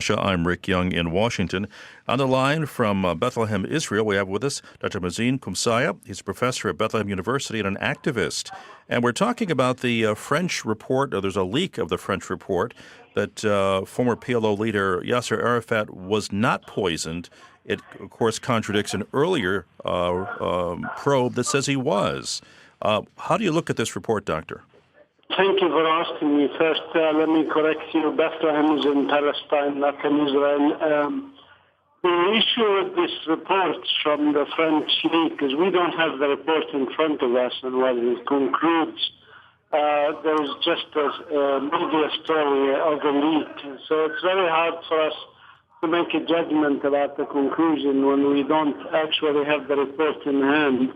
Show. I'm Rick Young in Washington. On the line from Bethlehem, Israel, we have with us Dr. Mazin Kumsaya. He's a professor at Bethlehem University and an activist. And we're talking about the French report. There's a leak of the French report that former PLO leader Yasir Arafat was not poisoned. It, of course, contradicts an earlier probe that says he was. How do you look at this report, Doctor? Thank you for asking me. First, let me correct you. Bethlehem is in Palestine, not in Israel. The issue with this report from the French leak is we don't have the report in front of us and what it concludes. There is just a media story of a leak. So it's very hard for us to make a judgment about the conclusion when we don't actually have the report in hand.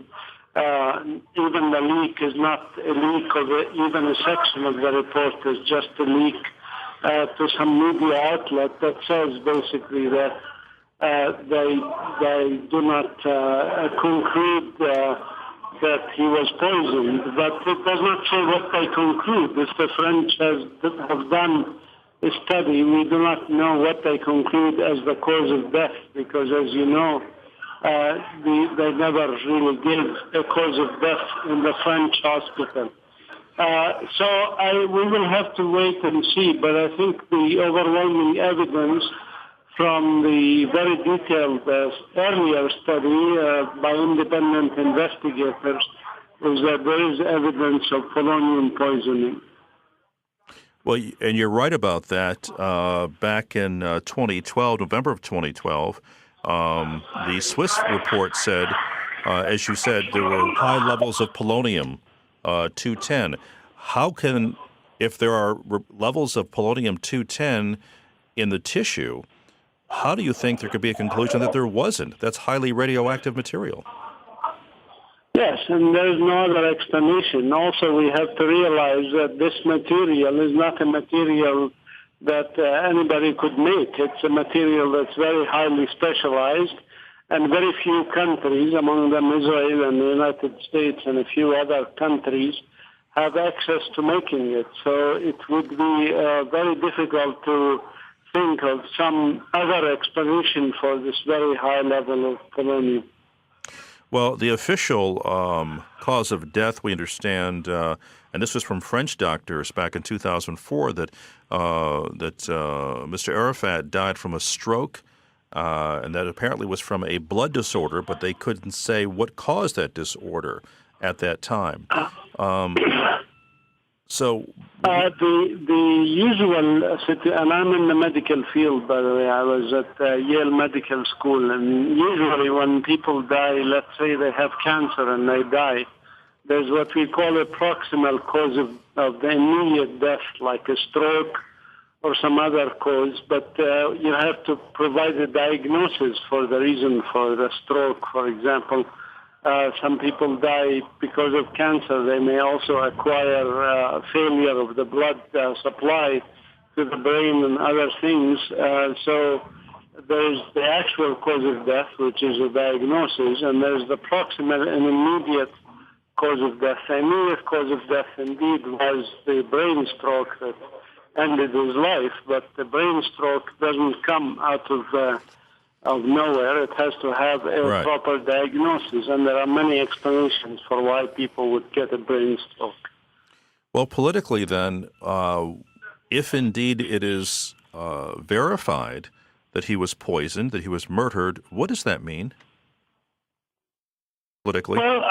Even the leak is not a leak of even a section of the report. Is just a leak to some media outlet that says basically that they do not conclude that he was poisoned, but it does not say what they conclude. If the French have done a study, we do not know what they conclude as the cause of death, because as you know, they never really gave a cause of death in the French hospital. So we will have to wait and see, but I think the overwhelming evidence from the very detailed earlier study by independent investigators is that there is evidence of polonium poisoning. Well, and you're right about that. Back in 2012, November of 2012, the Swiss report said, as you said, there were high levels of polonium-210. How can, if there are levels of polonium-210 in the tissue, how do you think there could be a conclusion that there wasn't? That's highly radioactive material. Yes, and there's no other explanation. Also, we have to realize that this material is not a material that anybody could make. It's a material that's very highly specialized, and very few countries, among them Israel and the United States and a few other countries, have access to making it. So it would be very difficult to think of some other explanation for this very high level of polonium. Well, the official cause of death, we understand, and this was from French doctors back in 2004, that Mr. Arafat died from a stroke, and that apparently was from a blood disorder, but they couldn't say what caused that disorder at that time. So the usual, and I'm in the medical field, by the way. I was at Yale Medical School, and usually when people die, let's say they have cancer and they die, there's what we call a proximal cause of the immediate death, like a stroke or some other cause, but you have to provide a diagnosis for the reason for the stroke, for example. Some people die because of cancer. They may also acquire failure of the blood supply to the brain and other things. So there's the actual cause of death, which is a diagnosis, and there's the proximal and immediate cause of death. The immediate cause of death, indeed, was the brain stroke that ended his life, but the brain stroke doesn't come out of nowhere. It has to have a proper diagnosis, and there are many explanations for why people would get a brain stroke. Well, politically then, if indeed it is verified that he was poisoned, that he was murdered, what does that mean politically? Well,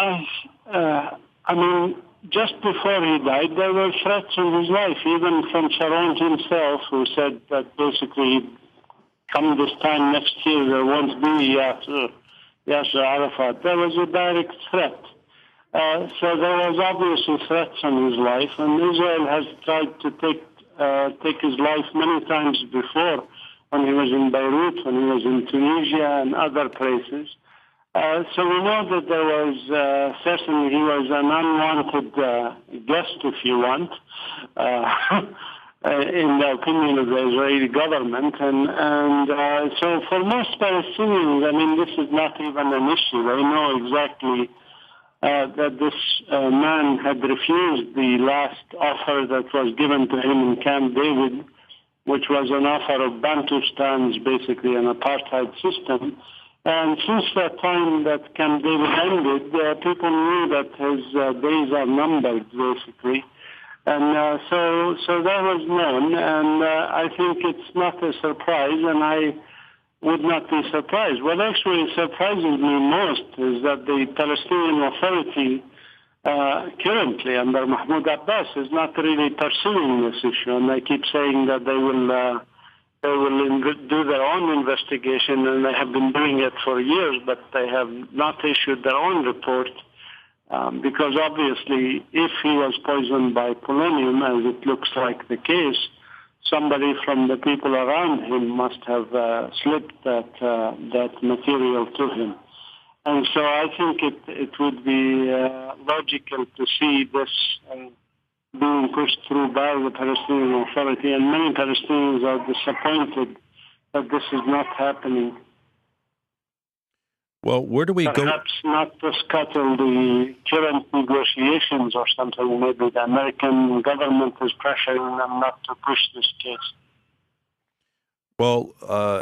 I mean, just before he died, there were threats in his life, even from Sharon himself, who said that basically, come this time next year, there won't be Yasir Arafat. There was a direct threat. So there was obviously threats on his life, and Israel has tried to take his life many times before, when he was in Beirut, when he was in Tunisia and other places. So we know that there was, certainly he was an unwanted guest, if you want, in the opinion of the Israeli government. And so for most Palestinians, I mean, this is not even an issue. They know exactly that this man had refused the last offer that was given to him in Camp David which was an offer of Bantustans, basically an apartheid system. And since that time that Camp David ended, people knew that his days are numbered, basically. And so that was known, and I think it's not a surprise, and I would not be surprised. What actually surprises me most is that the Palestinian Authority currently under Mahmoud Abbas is not really pursuing this issue, and they keep saying that they will do their own investigation, and they have been doing it for years, but they have not issued their own report. Because obviously, if he was poisoned by polonium, as it looks like the case, somebody from the people around him must have slipped that material to him. And so I think it would be logical to see this being pushed through by the Palestinian Authority, and many Palestinians are disappointed that this is not happening. Well, where do we go? Perhaps not to scuttle the current negotiations or something. Maybe the American government is pressuring them not to push this case. Well,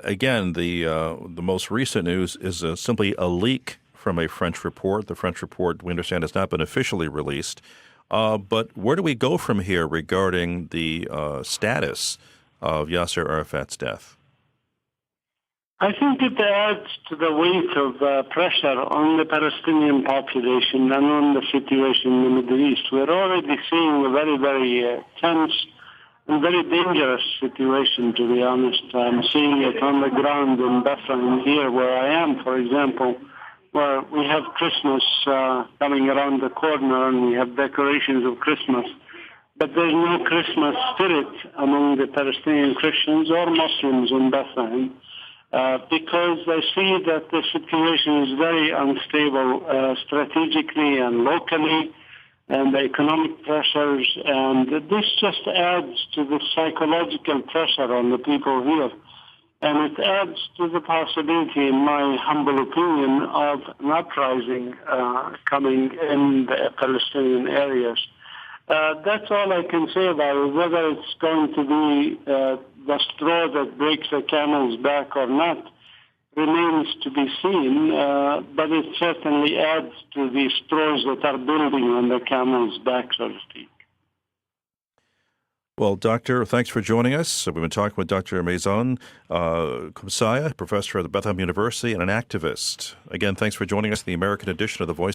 again, the most recent news is simply a leak from a French report. The French report, we understand, has not been officially released. But where do we go from here regarding the status of Yasir Arafat's death? I think it adds to the weight of pressure on the Palestinian population and on the situation in the Middle East. We're already seeing a very, very tense and very dangerous situation, to be honest. I'm seeing it on the ground in Bethlehem here, where I am, for example, where we have Christmas coming around the corner and we have decorations of Christmas. But there's no Christmas spirit among the Palestinian Christians or Muslims in Bethlehem. Because I see that the situation is very unstable strategically and locally, and the economic pressures, and this just adds to the psychological pressure on the people here. And it adds to the possibility, in my humble opinion, of an uprising coming in the Palestinian areas. That's all I can say about it. Whether it's going to be the straw that breaks the camel's back or not remains to be seen, but it certainly adds to the straws that are building on the camel's back, so to speak. Well, Doctor, thanks for joining us. We've been talking with Dr. Mazen Kumsaya, professor at the Bethlehem University and an activist. Again, thanks for joining us in the American edition of The Voice